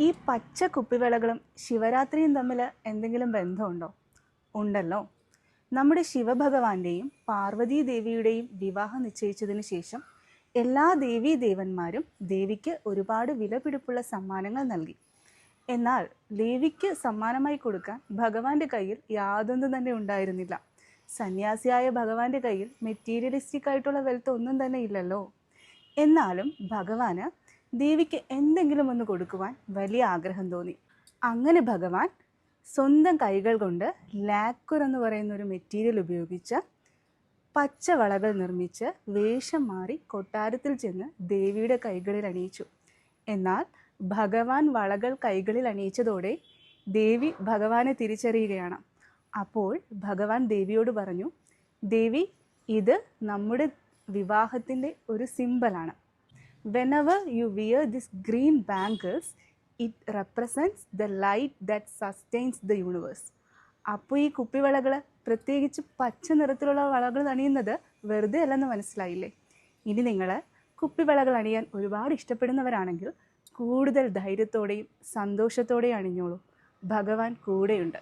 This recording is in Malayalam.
ഈ പച്ച കുപ്പിവിളകളും ശിവരാത്രിയും തമ്മിൽ എന്തെങ്കിലും ബന്ധമുണ്ടോ? ഉണ്ടല്ലോ. നമ്മുടെ ശിവഭഗവാന്റെയും പാർവതീ ദേവിയുടെയും വിവാഹം നിശ്ചയിച്ചതിന് ശേഷം എല്ലാ ദേവീദേവന്മാരും ദേവിക്ക് ഒരുപാട് വിലപിടിപ്പുള്ള സമ്മാനങ്ങൾ നൽകി. എന്നാൽ ദേവിക്ക് സമ്മാനമായി കൊടുക്കാൻ ഭഗവാന്റെ കയ്യിൽ യാതൊന്നും തന്നെ ഉണ്ടായിരുന്നില്ല. സന്യാസിയായ ഭഗവാന്റെ കയ്യിൽ മെറ്റീരിയലിസ്റ്റിക് ആയിട്ടുള്ള വെൽത്ത് ഒന്നും തന്നെ ഇല്ലല്ലോ. എന്നാലും ഭഗവാന് ദേവിക്ക് എന്തെങ്കിലും ഒന്ന് കൊടുക്കുവാൻ വലിയ ആഗ്രഹം തോന്നി. അങ്ങനെ ഭഗവാൻ സ്വന്തം കൈകൾ കൊണ്ട് ലാക്കുർ എന്ന് പറയുന്ന ഒരു മെറ്റീരിയൽ ഉപയോഗിച്ച് പച്ച വളകൾ നിർമ്മിച്ച് വേഷം മാറി കൊട്ടാരത്തിൽ ചെന്ന് ദേവിയുടെ കൈകളിൽ അണിയിച്ചു. എന്നാൽ ഭഗവാൻ വളകൾ കൈകളിൽ അണിയിച്ചതോടെ ദേവി ഭഗവാനെ തിരിച്ചറിയുകയാണ്. അപ്പോൾ ഭഗവാൻ ദേവിയോട് പറഞ്ഞു, ദേവി, ഇത് നമ്മുടെ വിവാഹത്തിൻ്റെ ഒരു സിമ്പലാണ്. Whenever you wear this green bangles, it represents the light that sustains the universe. അപ്പോൾ ഈ കുപ്പിവളകൾ, പ്രത്യേകിച്ച് പച്ച നിറത്തിലുള്ള വളകൾ അണിയുന്നത് വെറുതെ അല്ലെന്ന് മനസ്സിലായില്ലേ? ഇനി നിങ്ങൾ കുപ്പിവളകൾ അണിയാൻ ഒരുപാട് ഇഷ്ടപ്പെടുന്നവരാണെങ്കിൽ കൂടുതൽ ധൈര്യത്തോടെയും സന്തോഷത്തോടെയും അണിഞ്ഞോളൂ. ഭഗവാൻ കൂടെയുണ്ട്.